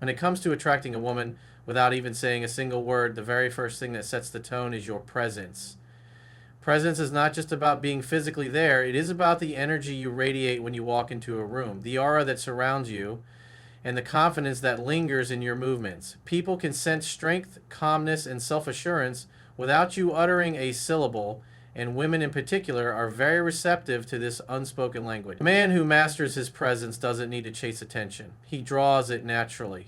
When it comes to attracting a woman without even saying a single word, the very first thing that sets the tone is your presence. Presence is not just about being physically there, it is about the energy you radiate when you walk into a room, the aura that surrounds you, and the confidence that lingers in your movements. People can sense strength, calmness, and self assurance without you uttering a syllable, and women in particular are very receptive to this unspoken language. A man who masters his presence doesn't need to chase attention, he draws it naturally.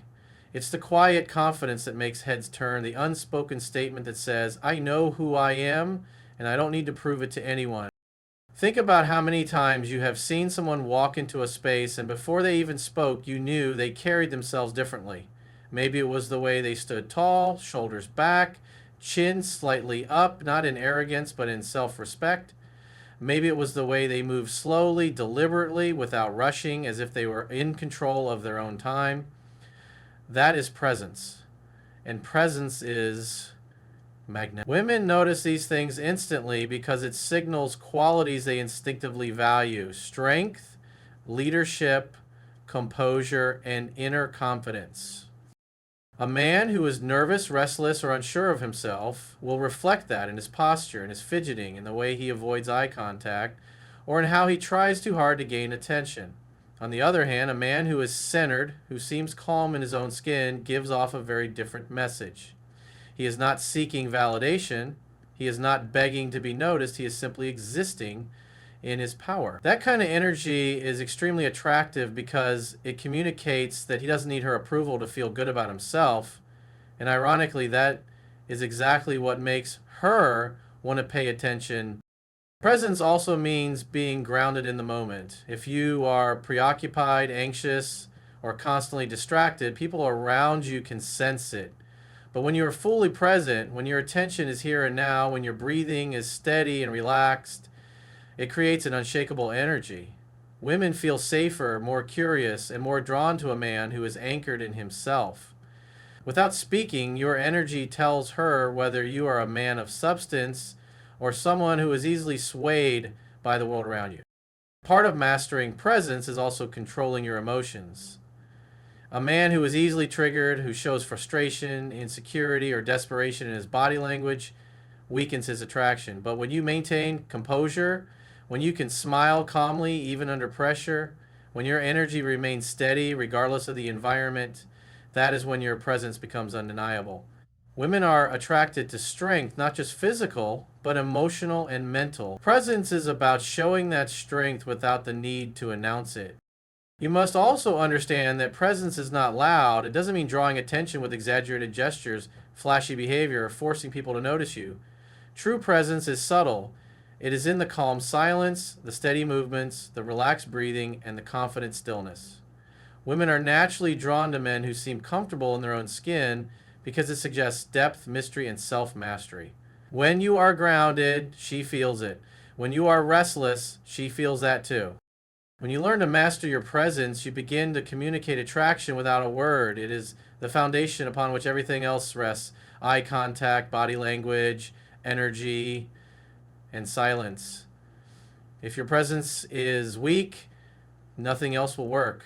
It's the quiet confidence that makes heads turn, the unspoken statement that says, I know who I am, and I don't need to prove it to anyone. Think about how many times you have seen someone walk into a space and before they even spoke, you knew they carried themselves differently. Maybe it was the way they stood tall, shoulders back, chin slightly up, not in arrogance but in self respect. Maybe it was the way they moved slowly, deliberately, without rushing, as if they were in control of their own time. That is presence. And presence is magnetic. Women notice these things instantly because it signals qualities they instinctively value: strength, leadership, composure, and inner confidence. A man who is nervous, restless, or unsure of himself will reflect that in his posture, in his fidgeting, in the way he avoids eye contact, or in how he tries too hard to gain attention. On the other hand, a man who is centered, who seems calm in his own skin, gives off a very different message. He is not seeking validation. He is not begging to be noticed. He is simply existing in his power. That kind of energy is extremely attractive because it communicates that he doesn't need her approval to feel good about himself. And ironically, that is exactly what makes her want to pay attention. Presence also means being grounded in the moment. If you are preoccupied, anxious, or constantly distracted, people around you can sense it. But when you are fully present, when your attention is here and now, when your breathing is steady and relaxed, it creates an unshakable energy. Women feel safer, more curious, and more drawn to a man who is anchored in himself. Without speaking, your energy tells her whether you are a man of substance or someone who is easily swayed by the world around you. Part of mastering presence is also controlling your emotions. A man who is easily triggered, who shows frustration, insecurity, or desperation in his body language, weakens his attraction. But when you maintain composure, when you can smile calmly even under pressure, when your energy remains steady regardless of the environment, that is when your presence becomes undeniable. Women are attracted to strength, not just physical, but emotional and mental. Presence is about showing that strength without the need to announce it. You must also understand that presence is not loud. It doesn't mean drawing attention with exaggerated gestures, flashy behavior, or forcing people to notice you. True presence is subtle. It is in the calm silence, the steady movements, the relaxed breathing, and the confident stillness. Women are naturally drawn to men who seem comfortable in their own skin because it suggests depth, mystery, and self-mastery. When you are grounded, she feels it. When you are restless, she feels that too. When you learn to master your presence, you begin to communicate attraction without a word. It is the foundation upon which everything else rests: eye contact, body language, energy, and silence. If your presence is weak, nothing else will work.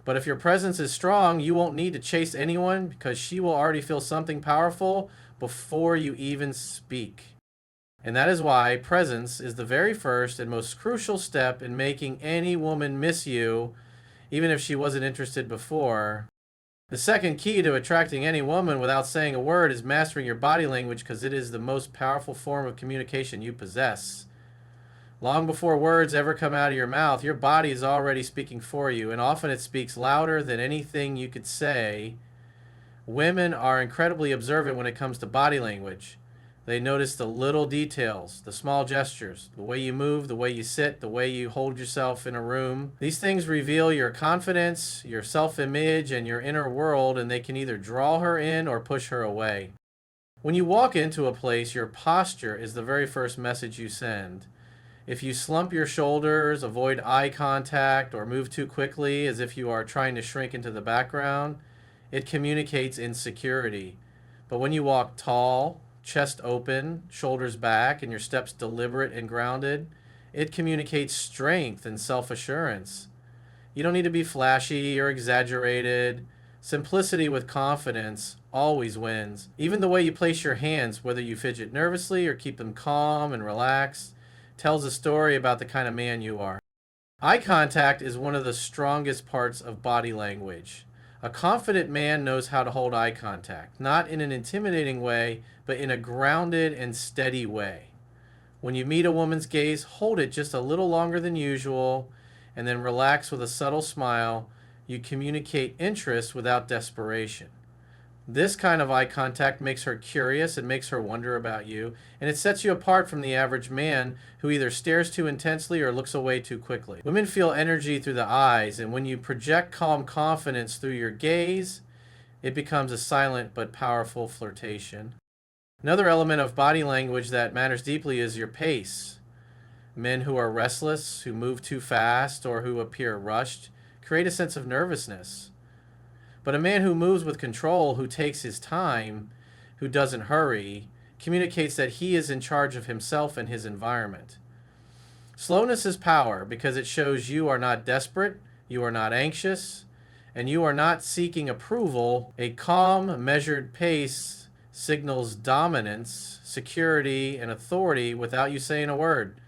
But if your presence is strong, you won't need to chase anyone because she will already feel something powerful before you even speak. And that is why presence is the very first and most crucial step in making any woman miss you, even if she wasn't interested before. The second key to attracting any woman without saying a word is mastering your body language, because it is the most powerful form of communication you possess. Long before words ever come out of your mouth, your body is already speaking for you, and often it speaks louder than anything you could say. Women are incredibly observant when it comes to body language. They notice the little details, the small gestures, the way you move, the way you sit, the way you hold yourself in a room. These things reveal your confidence, your self-image, and your inner world, and they can either draw her in or push her away. When you walk into a place, your posture is the very first message you send. If you slump your shoulders, avoid eye contact, or move too quickly as if you are trying to shrink into the background, it communicates insecurity. But when you walk tall, chest open, shoulders back, and your steps deliberate and grounded, it communicates strength and self-assurance. You don't need to be flashy or exaggerated. Simplicity with confidence always wins. Even the way you place your hands, whether you fidget nervously or keep them calm and relaxed, tells a story about the kind of man you are. Eye contact is one of the strongest parts of body language. A confident man knows how to hold eye contact, not in an intimidating way, but in a grounded and steady way. When you meet a woman's gaze, hold it just a little longer than usual, and then relax with a subtle smile. You communicate interest without desperation. This kind of eye contact makes her curious and makes her wonder about you, and it sets you apart from the average man who either stares too intensely or looks away too quickly. Women feel energy through the eyes, and when you project calm confidence through your gaze, it becomes a silent but powerful flirtation. Another element of body language that matters deeply is your pace. Men who are restless, who move too fast, or who appear rushed create a sense of nervousness. But a man who moves with control, who takes his time, who doesn't hurry, communicates that he is in charge of himself and his environment. Slowness is power because it shows you are not desperate, you are not anxious, and you are not seeking approval. A calm, measured pace signals dominance, security, and authority without you saying a word.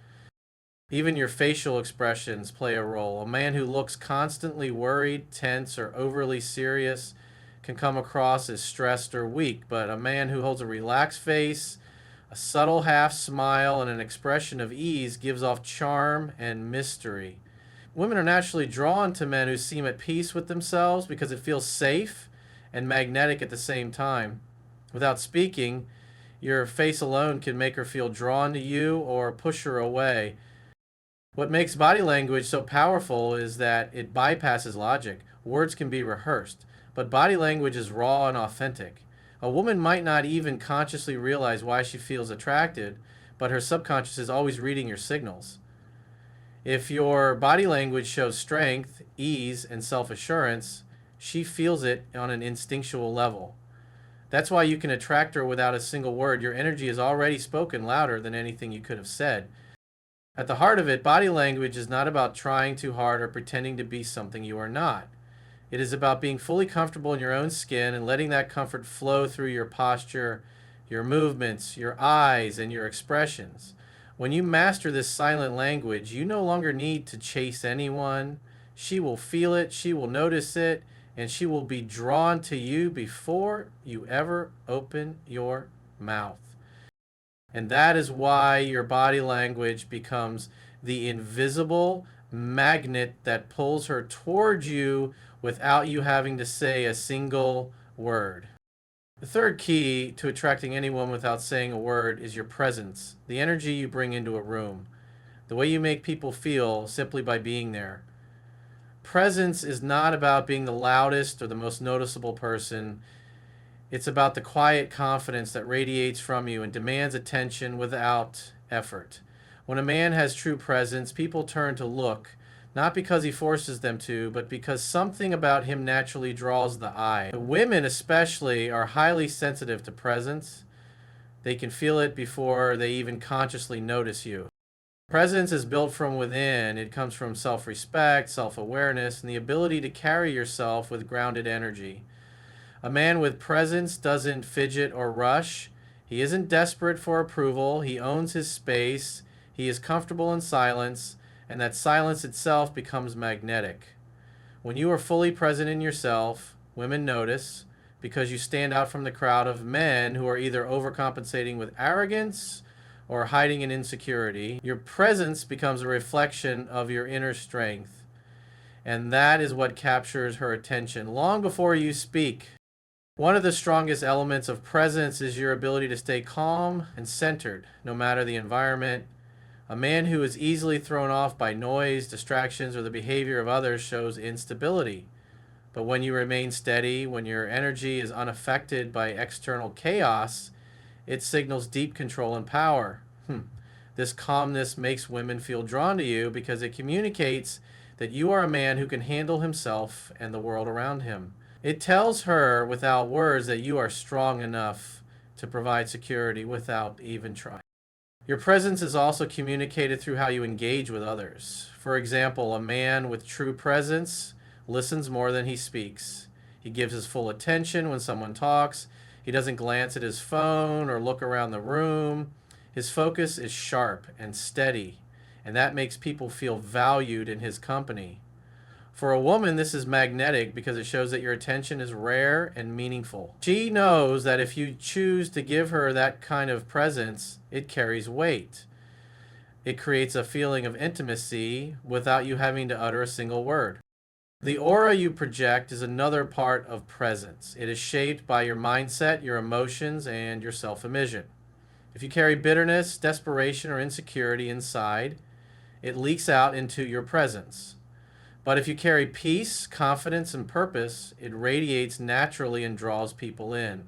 Even your facial expressions play a role. A man who looks constantly worried, tense, or overly serious can come across as stressed or weak, but a man who holds a relaxed face, a subtle half smile, and an expression of ease gives off charm and mystery. Women are naturally drawn to men who seem at peace with themselves because it feels safe and magnetic at the same time. Without speaking, your face alone can make her feel drawn to you or push her away. What makes body language so powerful is that it bypasses logic. Words can be rehearsed, but body language is raw and authentic. A woman might not even consciously realize why she feels attracted, but her subconscious is always reading your signals. If your body language shows strength, ease, and self-assurance, she feels it on an instinctual level. That's why you can attract her without a single word. Your energy is already spoken louder than anything you could have said. At the heart of it, body language is not about trying too hard or pretending to be something you are not. It is about being fully comfortable in your own skin and letting that comfort flow through your posture, your movements, your eyes, and your expressions. When you master this silent language, you no longer need to chase anyone. She will feel it, she will notice it, and she will be drawn to you before you ever open your mouth. And that is why your body language becomes the invisible magnet that pulls her towards you without you having to say a single word. The third key to attracting anyone without saying a word is your presence, the energy you bring into a room, the way you make people feel simply by being there. Presence is not about being the loudest or the most noticeable person. It's about the quiet confidence that radiates from you and demands attention without effort. When a man has true presence, people turn to look, not because he forces them to, but because something about him naturally draws the eye. Women especially are highly sensitive to presence. They can feel it before they even consciously notice you. Presence is built from within. It comes from self-respect, self-awareness, and the ability to carry yourself with grounded energy. A man with presence doesn't fidget or rush. He isn't desperate for approval. He owns his space. He is comfortable in silence, and that silence itself becomes magnetic. When you are fully present in yourself, women notice because you stand out from the crowd of men who are either overcompensating with arrogance or hiding in insecurity. Your presence becomes a reflection of your inner strength, and that is what captures her attention long before you speak. One of the strongest elements of presence is your ability to stay calm and centered, no matter the environment. A man who is easily thrown off by noise, distractions, or the behavior of others shows instability. But when you remain steady, when your energy is unaffected by external chaos, it signals deep control and power. This calmness makes women feel drawn to you because it communicates that you are a man who can handle himself and the world around him. It tells her without words that you are strong enough to provide security without even trying. Your presence is also communicated through how you engage with others. For example, a man with true presence listens more than he speaks. He gives his full attention when someone talks. He doesn't glance at his phone or look around the room. His focus is sharp and steady, and that makes people feel valued in his company. For a woman, this is magnetic because it shows that your attention is rare and meaningful. She knows that if you choose to give her that kind of presence, it carries weight. It creates a feeling of intimacy without you having to utter a single word. The aura you project is another part of presence. It is shaped by your mindset, your emotions, and your self-image. If you carry bitterness, desperation, or insecurity inside, it leaks out into your presence. But if you carry peace, confidence, and purpose, it radiates naturally and draws people in.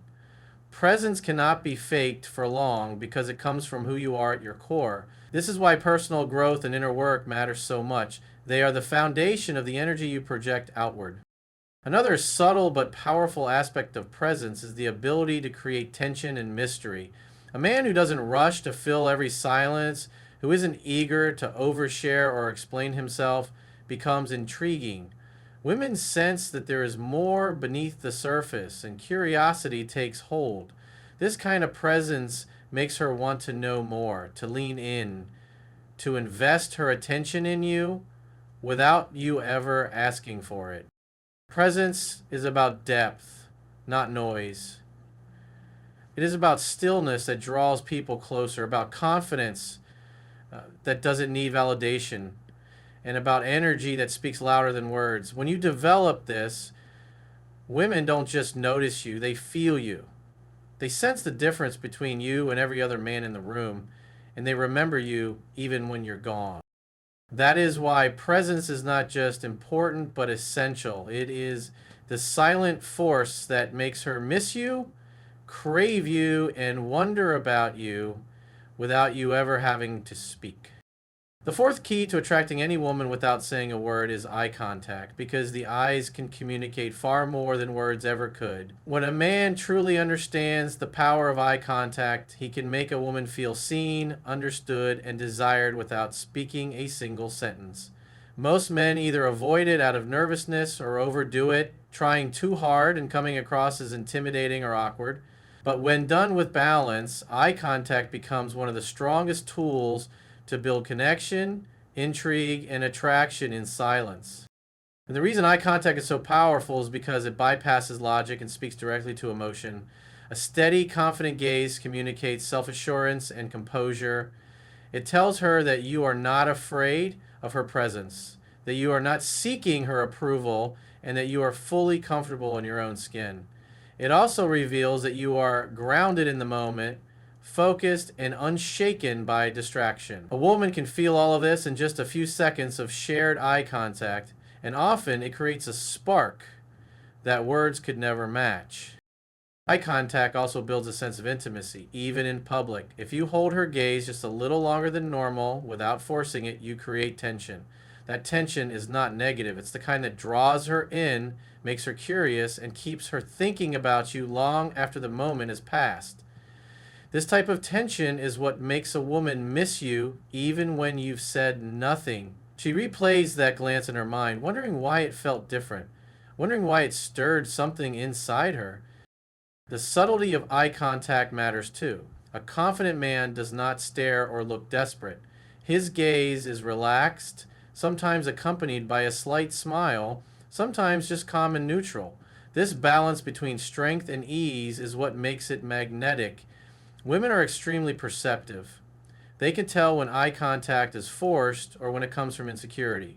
Presence cannot be faked for long because it comes from who you are at your core. This is why personal growth and inner work matter so much. They are the foundation of the energy you project outward. Another subtle but powerful aspect of presence is the ability to create tension and mystery. A man who doesn't rush to fill every silence, who isn't eager to overshare or explain himself, becomes intriguing. Women sense that there is more beneath the surface, and curiosity takes hold. This kind of presence makes her want to know more, to lean in, to invest her attention in you without you ever asking for it. Presence is about depth, not noise. It is about stillness that draws people closer, about confidence that doesn't need validation, and about energy that speaks louder than words. When you develop this, women don't just notice you, they feel you. They sense the difference between you and every other man in the room, and they remember you even when you're gone. That is why presence is not just important, but essential. It is the silent force that makes her miss you, crave you, and wonder about you without you ever having to speak. The fourth key to attracting any woman without saying a word is eye contact, because the eyes can communicate far more than words ever could. When a man truly understands the power of eye contact, he can make a woman feel seen, understood, and desired without speaking a single sentence. Most men either avoid it out of nervousness or overdo it, trying too hard and coming across as intimidating or awkward. But when done with balance, eye contact becomes one of the strongest tools to build connection, intrigue, and attraction in silence. And the reason eye contact is so powerful is because it bypasses logic and speaks directly to emotion. A steady, confident gaze communicates self-assurance and composure. It tells her that you are not afraid of her presence, that you are not seeking her approval, and that you are fully comfortable in your own skin. It also reveals that you are grounded in the moment, focused, and unshaken by distraction. A woman can feel all of this in just a few seconds of shared eye contact, and often it creates a spark that words could never match. Eye contact also builds a sense of intimacy, even in public. If you hold her gaze just a little longer than normal without forcing it, you create tension. That tension is not negative. It's the kind that draws her in, makes her curious, and keeps her thinking about you long after the moment has passed. This type of tension is what makes a woman miss you even when you've said nothing. She replays that glance in her mind, wondering why it felt different, wondering why it stirred something inside her. The subtlety of eye contact matters too. A confident man does not stare or look desperate. His gaze is relaxed, sometimes accompanied by a slight smile, sometimes just calm and neutral. This balance between strength and ease is what makes it magnetic. Women are extremely perceptive. They can tell when eye contact is forced or when it comes from insecurity.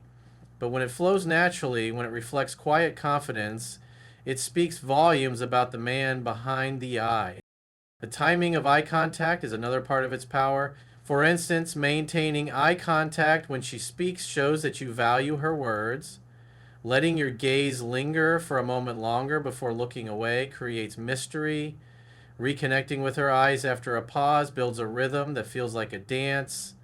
But when it flows naturally, when it reflects quiet confidence, it speaks volumes about the man behind the eye. The timing of eye contact is another part of its power. For instance, maintaining eye contact when she speaks shows that you value her words. Letting your gaze linger for a moment longer before looking away creates mystery. Reconnecting with her eyes after a pause builds a rhythm that feels like a dance.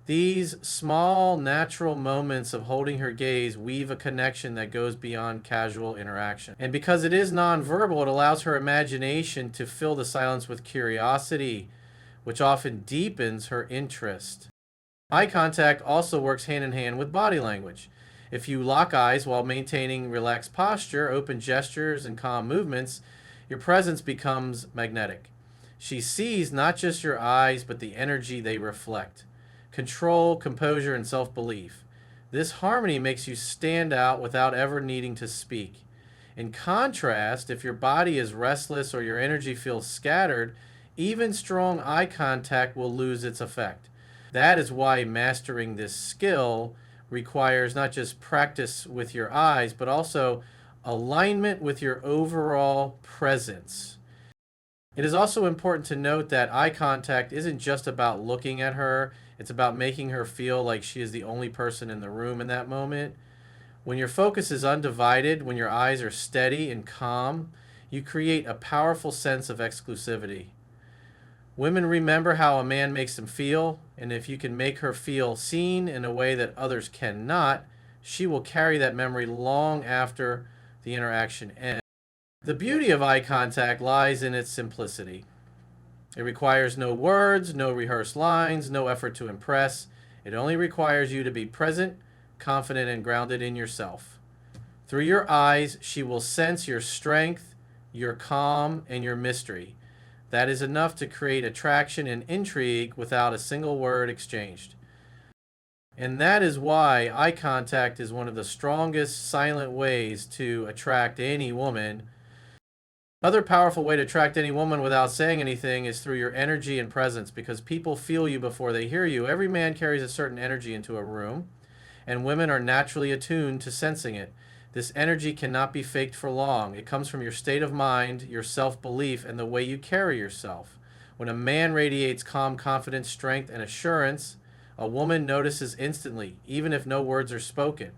These small, natural moments of holding her gaze weave a connection that goes beyond casual interaction. And because it is nonverbal, it allows her imagination to fill the silence with curiosity, which often deepens her interest. Eye contact also works hand in hand with body language. If you lock eyes while maintaining relaxed posture, open gestures, and calm movements, your presence becomes magnetic. She sees not just your eyes, but the energy they reflect. Control, composure, and self belief. This harmony makes you stand out without ever needing to speak. In contrast, if your body is restless or your energy feels scattered, even strong eye contact will lose its effect. That is why mastering this skill requires not just practice with your eyes, but also alignment with your overall presence. It is also important to note that eye contact isn't just about looking at her, it's about making her feel like she is the only person in the room in that moment. When your focus is undivided, when your eyes are steady and calm, you create a powerful sense of exclusivity. Women remember how a man makes them feel, and if you can make her feel seen in a way that others cannot, she will carry that memory long after the interaction ends. The beauty of eye contact lies in its simplicity. It requires no words, no rehearsed lines, no effort to impress. It only requires you to be present, confident, and grounded in yourself. Through your eyes, she will sense your strength, your calm, and your mystery. That is enough to create attraction and intrigue without a single word exchanged. And that is why eye contact is one of the strongest silent ways to attract any woman. Another powerful way to attract any woman without saying anything is through your energy and presence, because people feel you before they hear you. Every man carries a certain energy into a room, and women are naturally attuned to sensing it. This energy cannot be faked for long. It comes from your state of mind, your self-belief, and the way you carry yourself. When a man radiates calm confidence, strength, and assurance, a woman notices instantly, even if no words are spoken.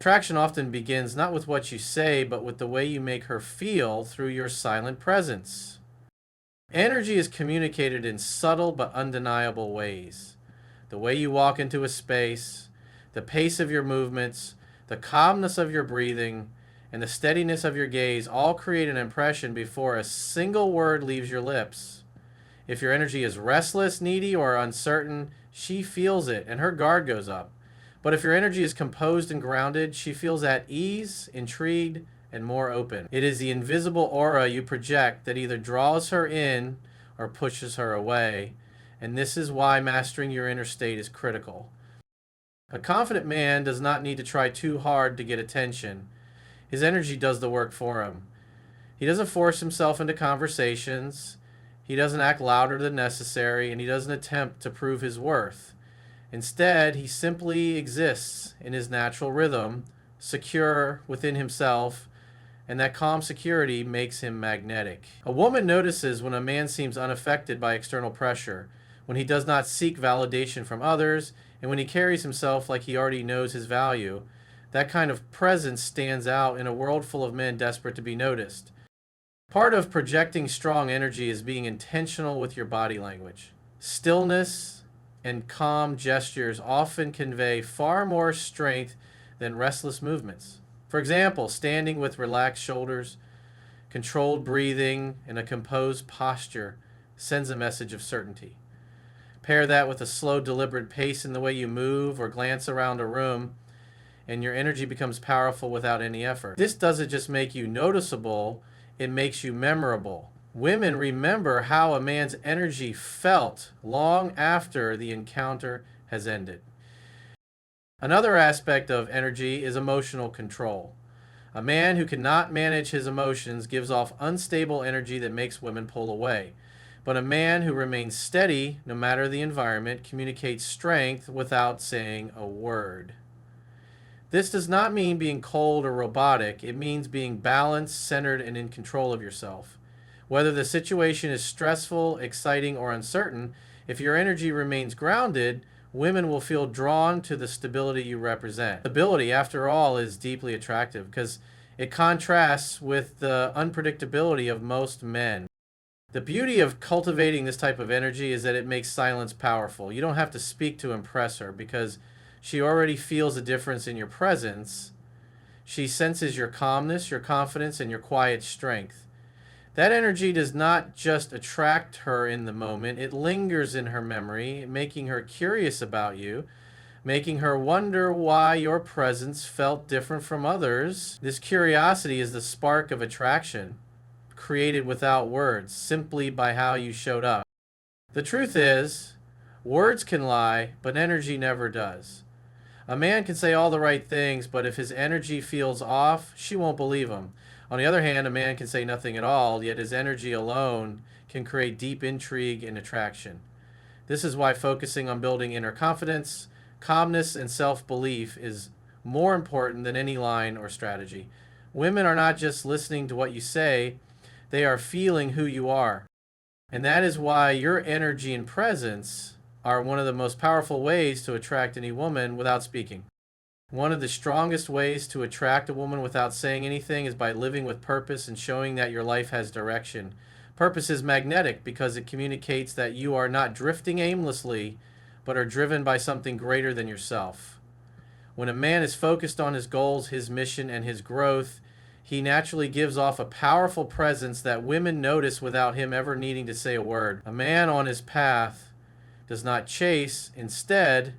Attraction often begins not with what you say, but with the way you make her feel through your silent presence. Energy is communicated in subtle but undeniable ways. The way you walk into a space, the pace of your movements, the calmness of your breathing, and the steadiness of your gaze all create an impression before a single word leaves your lips. If your energy is restless, needy, or uncertain, she feels it and her guard goes up. But if your energy is composed and grounded, she feels at ease, intrigued, and more open. It is the invisible aura you project that either draws her in or pushes her away. And this is why mastering your inner state is critical. A confident man does not need to try too hard to get attention. His energy does the work for him. He doesn't force himself into conversations. He doesn't act louder than necessary, and he doesn't attempt to prove his worth. Instead, he simply exists in his natural rhythm, secure within himself, and that calm security makes him magnetic. A woman notices when a man seems unaffected by external pressure, when he does not seek validation from others, and when he carries himself like he already knows his value. That kind of presence stands out in a world full of men desperate to be noticed. Part of projecting strong energy is being intentional with your body language. Stillness and calm gestures often convey far more strength than restless movements. For example, standing with relaxed shoulders, controlled breathing, and a composed posture sends a message of certainty. Pair that with a slow, deliberate pace in the way you move or glance around a room, and your energy becomes powerful without any effort. This doesn't just make you noticeable, it makes you memorable. Women remember how a man's energy felt long after the encounter has ended. Another aspect of energy is emotional control. A man who cannot manage his emotions gives off unstable energy that makes women pull away. But a man who remains steady, no matter the environment, communicates strength without saying a word. This does not mean being cold or robotic. It means being balanced, centered, and in control of yourself. Whether the situation is stressful, exciting, or uncertain, if your energy remains grounded, women will feel drawn to the stability you represent. Stability, after all, is deeply attractive because it contrasts with the unpredictability of most men. The beauty of cultivating this type of energy is that it makes silence powerful. You don't have to speak to impress her because she already feels a difference in your presence. She senses your calmness, your confidence, and your quiet strength. That energy does not just attract her in the moment, it lingers in her memory, making her curious about you. making her wonder why your presence felt different from others. This curiosity is the spark of attraction, created without words, simply by how you showed up. The truth is, words can lie, but energy never does. A man can say all the right things, but if his energy feels off, she won't believe him. On the other hand, a man can say nothing at all, yet his energy alone can create deep intrigue and attraction. This is why focusing on building inner confidence, calmness, and self-belief is more important than any line or strategy. Women are not just listening to what you say, they are feeling who you are. And that is why your energy and presence are one of the most powerful ways to attract any woman without speaking. One of the strongest ways to attract a woman without saying anything is by living with purpose and showing that your life has direction. Purpose is magnetic because it communicates that you are not drifting aimlessly, but are driven by something greater than yourself. When a man is focused on his goals, his mission, and his growth, he naturally gives off a powerful presence that women notice without him ever needing to say a word. A man on his path does not chase. Instead,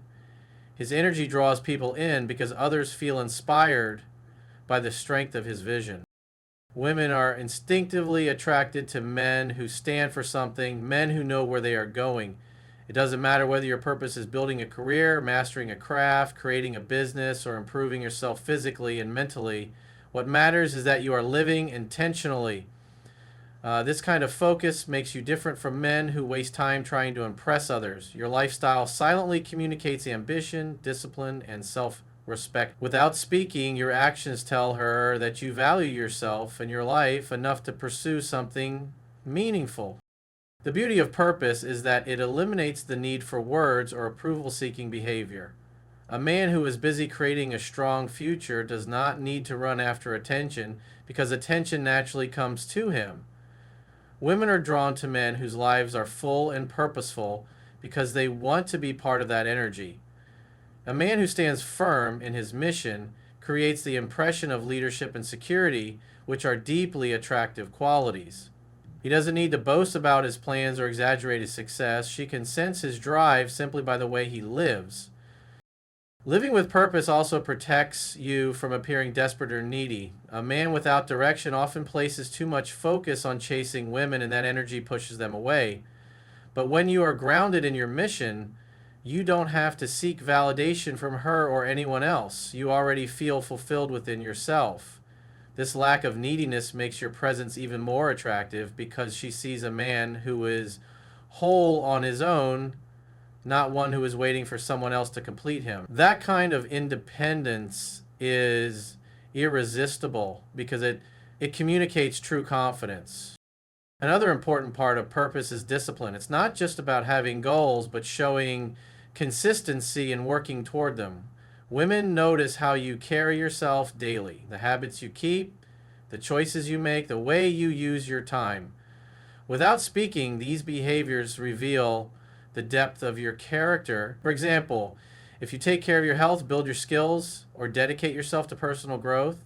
his energy draws people in because others feel inspired by the strength of his vision. Women are instinctively attracted to men who stand for something, men who know where they are going. It doesn't matter whether your purpose is building a career, mastering a craft, creating a business, or improving yourself physically and mentally. What matters is that you are living intentionally. This kind of focus makes you different from men who waste time trying to impress others. Your lifestyle silently communicates ambition, discipline, and self-respect. Without speaking, your actions tell her that you value yourself and your life enough to pursue something meaningful. The beauty of purpose is that it eliminates the need for words or approval-seeking behavior. A man who is busy creating a strong future does not need to run after attention because attention naturally comes to him. Women are drawn to men whose lives are full and purposeful because they want to be part of that energy. A man who stands firm in his mission creates the impression of leadership and security, which are deeply attractive qualities. He doesn't need to boast about his plans or exaggerate his success. She can sense his drive simply by the way he lives. Living with purpose also protects you from appearing desperate or needy. A man without direction often places too much focus on chasing women, and that energy pushes them away. But when you are grounded in your mission, you don't have to seek validation from her or anyone else. You already feel fulfilled within yourself. This lack of neediness makes your presence even more attractive because she sees a man who is whole on his own, not one who is waiting for someone else to complete him. That kind of independence is irresistible because it communicates true confidence. Another important part of purpose is discipline. It's not just about having goals, but showing consistency and working toward them. Women notice how you carry yourself daily, the habits you keep, the choices you make, the way you use your time. Without speaking, these behaviors reveal the depth of your character. For example, if you take care of your health, build your skills, or dedicate yourself to personal growth,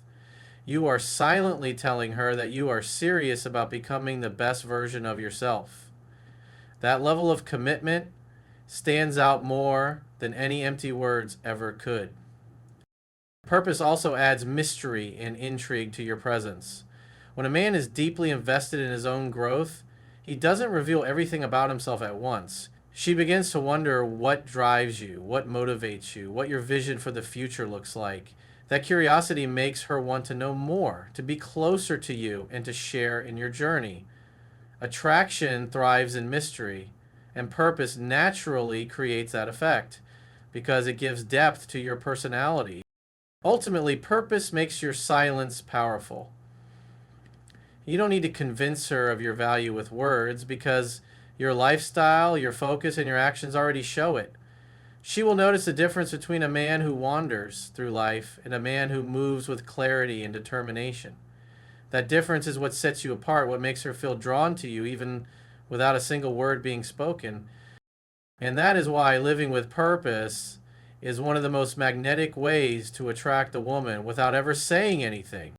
you are silently telling her that you are serious about becoming the best version of yourself. That level of commitment stands out more than any empty words ever could. Purpose also adds mystery and intrigue to your presence. When a man is deeply invested in his own growth, he doesn't reveal everything about himself at once. She begins to wonder what drives you, what motivates you, what your vision for the future looks like. That curiosity makes her want to know more, to be closer to you, and to share in your journey. Attraction thrives in mystery, and purpose naturally creates that effect because it gives depth to your personality. Ultimately, purpose makes your silence powerful. You don't need to convince her of your value with words because your lifestyle, your focus, and your actions already show it. She will notice the difference between a man who wanders through life and a man who moves with clarity and determination. That difference is what sets you apart, what makes her feel drawn to you even without a single word being spoken. And that is why living with purpose is one of the most magnetic ways to attract a woman without ever saying anything.